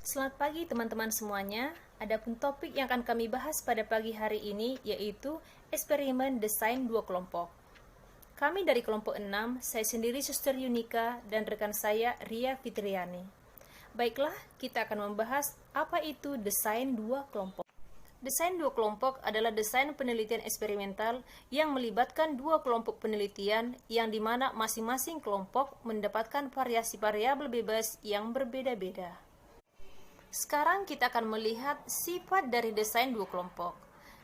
Selamat pagi teman-teman semuanya. Adapun topik yang akan kami bahas pada pagi hari ini yaitu eksperimen desain dua kelompok. Kami dari kelompok 6, saya sendiri Suster Yunika dan rekan saya Ria Fitriani. Baiklah, kita akan membahas apa itu desain dua kelompok. Desain dua kelompok adalah desain penelitian eksperimental yang melibatkan dua kelompok penelitian yang dimana masing-masing kelompok mendapatkan variasi variabel bebas yang berbeda-beda. Sekarang kita akan melihat sifat dari desain dua kelompok.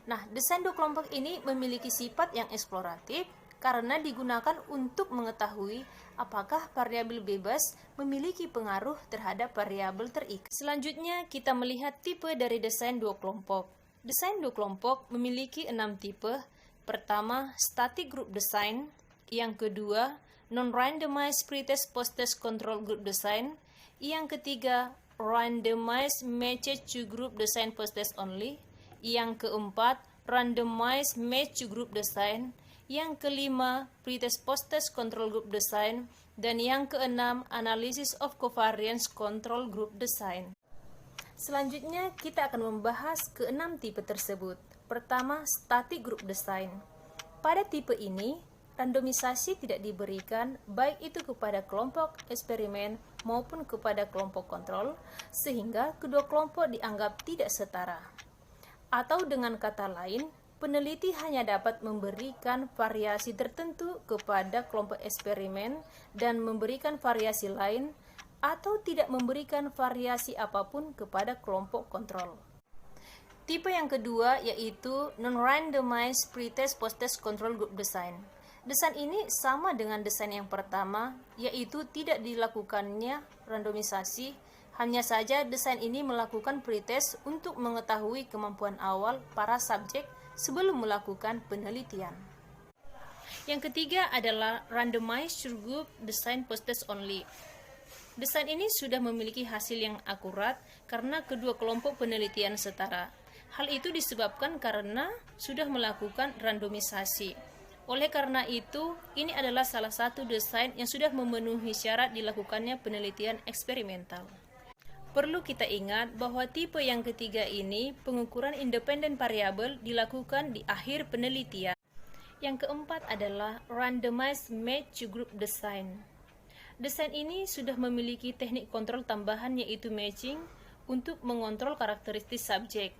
Nah, desain dua kelompok ini memiliki sifat yang eksploratif karena digunakan untuk mengetahui apakah variabel bebas memiliki pengaruh terhadap variabel terikat. Selanjutnya, kita melihat tipe dari desain dua kelompok. Desain dua kelompok memiliki 6 tipe. Pertama, static group design. Yang kedua, non-randomized pretest post-test control group design. Yang ketiga, randomized matched to group design post-test only. Yang keempat, randomized matched to group design. Yang kelima, pretest post-test control group design. Dan yang keenam, analysis of covariance control group design. Selanjutnya, kita akan membahas keenam tipe tersebut. Pertama, static group design. Pada tipe ini, randomisasi tidak diberikan baik itu kepada kelompok eksperimen maupun kepada kelompok kontrol, sehingga kedua kelompok dianggap tidak setara. Atau dengan kata lain, peneliti hanya dapat memberikan variasi tertentu kepada kelompok eksperimen dan memberikan variasi lain atau tidak memberikan variasi apapun kepada kelompok kontrol. Tipe yang kedua yaitu non-randomized pretest post-test control group design. Desain ini sama dengan desain yang pertama, yaitu tidak dilakukannya randomisasi, hanya saja desain ini melakukan pretest untuk mengetahui kemampuan awal para subjek sebelum melakukan penelitian. Yang ketiga adalah randomized group design post-test only. Desain ini sudah memiliki hasil yang akurat karena kedua kelompok penelitian setara. Hal itu disebabkan karena sudah melakukan randomisasi. Oleh karena itu, ini adalah salah satu desain yang sudah memenuhi syarat dilakukannya penelitian eksperimental. Perlu kita ingat bahwa tipe yang ketiga ini pengukuran independen variabel dilakukan di akhir penelitian. Yang keempat adalah randomized matched group design. Desain ini sudah memiliki teknik kontrol tambahan yaitu matching untuk mengontrol karakteristik subjek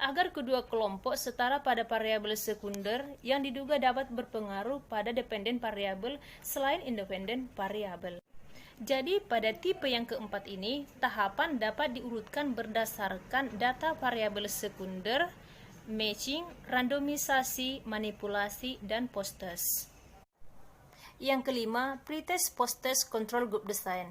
agar kedua kelompok setara pada variabel sekunder yang diduga dapat berpengaruh pada dependen variabel selain independen variabel. Jadi pada tipe yang keempat ini, tahapan dapat diurutkan berdasarkan data variabel sekunder, matching, randomisasi, manipulasi, dan post-test. Yang kelima, pretest post-test control group design.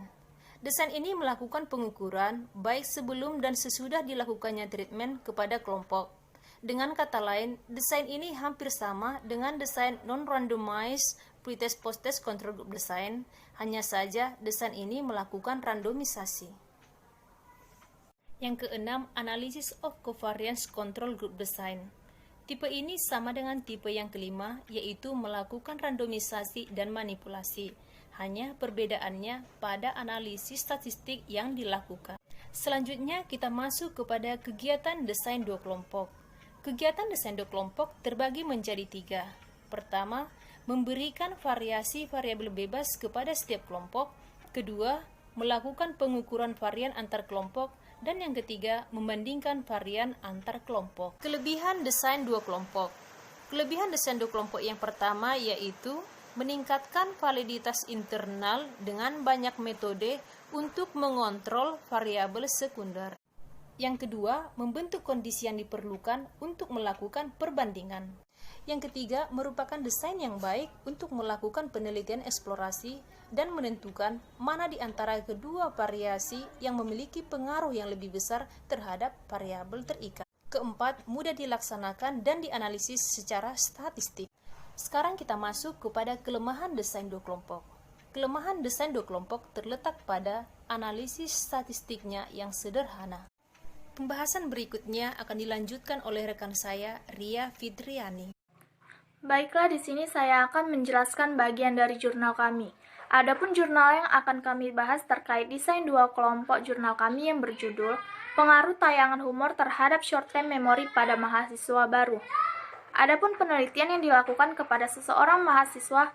Desain ini melakukan pengukuran baik sebelum dan sesudah dilakukannya treatment kepada kelompok. Dengan kata lain, desain ini hampir sama dengan desain non-randomized pretest post-test control group design, hanya saja desain ini melakukan randomisasi. Yang keenam, analysis of covariance control group design. Tipe ini sama dengan tipe yang kelima, yaitu melakukan randomisasi dan manipulasi. Hanya perbedaannya pada analisis statistik yang dilakukan. Selanjutnya, kita masuk kepada kegiatan desain dua kelompok. Kegiatan desain dua kelompok terbagi menjadi 3. Pertama, memberikan variasi variabel bebas kepada setiap kelompok. Kedua, melakukan pengukuran varian antar kelompok. Dan yang ketiga, membandingkan varian antar kelompok. Kelebihan desain dua kelompok. Kelebihan desain dua kelompok yang pertama yaitu meningkatkan validitas internal dengan banyak metode untuk mengontrol variabel sekunder. Yang kedua, membentuk kondisi yang diperlukan untuk melakukan perbandingan. Yang ketiga, merupakan desain yang baik untuk melakukan penelitian eksplorasi dan menentukan mana di antara kedua variasi yang memiliki pengaruh yang lebih besar terhadap variabel terikat. Keempat, mudah dilaksanakan dan dianalisis secara statistik. Sekarang kita masuk kepada kelemahan desain dua kelompok. Kelemahan desain dua kelompok terletak pada analisis statistiknya yang sederhana. Pembahasan berikutnya akan dilanjutkan oleh rekan saya, Ria Fitriani. Baiklah, di sini saya akan menjelaskan bagian dari jurnal kami. Adapun jurnal yang akan kami bahas terkait desain dua kelompok jurnal kami yang berjudul Pengaruh Tayangan Humor Terhadap Short-Term Memory pada Mahasiswa Baru. Adapun penelitian yang dilakukan kepada seseorang mahasiswa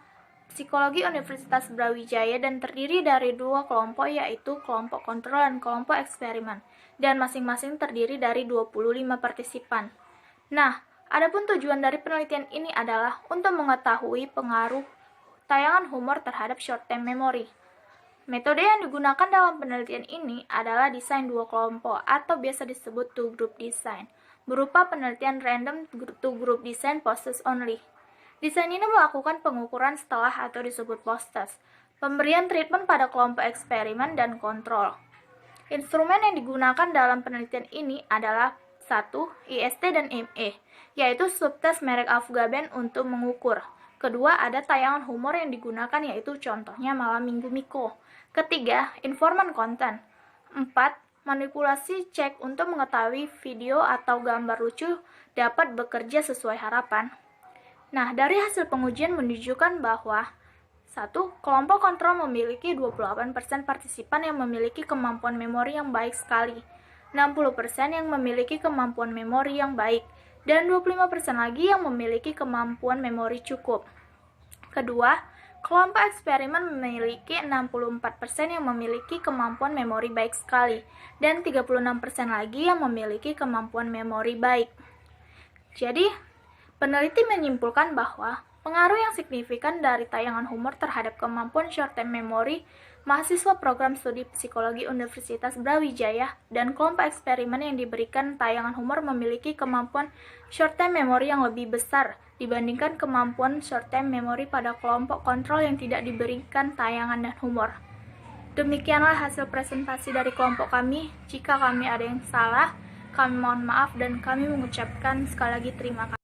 Psikologi Universitas Brawijaya dan terdiri dari dua kelompok, yaitu kelompok kontrol dan kelompok eksperimen, dan masing-masing terdiri dari 25 partisipan. Nah, adapun tujuan dari penelitian ini adalah untuk mengetahui pengaruh tayangan humor terhadap short-term memory. Metode yang digunakan dalam penelitian ini adalah desain dua kelompok atau biasa disebut two-group design, berupa penelitian random two-group design posters only. Desain ini melakukan pengukuran setelah atau disebut post-test, pemberian treatment pada kelompok eksperimen dan kontrol. Instrumen yang digunakan dalam penelitian ini adalah 1. IST dan ME, yaitu subtes merek Afgaben untuk mengukur. Kedua, ada tayangan humor yang digunakan, yaitu contohnya Malam Minggu Miko. Ketiga, informan konten. 4. Manipulasi cek untuk mengetahui video atau gambar lucu dapat bekerja sesuai harapan. Nah, dari hasil pengujian menunjukkan bahwa 1. Kelompok kontrol memiliki 28% partisipan yang memiliki kemampuan memori yang baik sekali, 60% yang memiliki kemampuan memori yang baik, dan 25% lagi yang memiliki kemampuan memori cukup. Kedua, kelompok eksperimen memiliki 64% yang memiliki kemampuan memori baik sekali, dan 36% lagi yang memiliki kemampuan memori baik. Jadi, peneliti menyimpulkan bahwa pengaruh yang signifikan dari tayangan humor terhadap kemampuan short-term memory mahasiswa program studi psikologi Universitas Brawijaya dan kelompok eksperimen yang diberikan tayangan humor memiliki kemampuan short-term memory yang lebih besar dibandingkan kemampuan short-term memory pada kelompok kontrol yang tidak diberikan tayangan dan humor. Demikianlah hasil presentasi dari kelompok kami. Jika kami ada yang salah, kami mohon maaf dan kami mengucapkan sekali lagi terima kasih.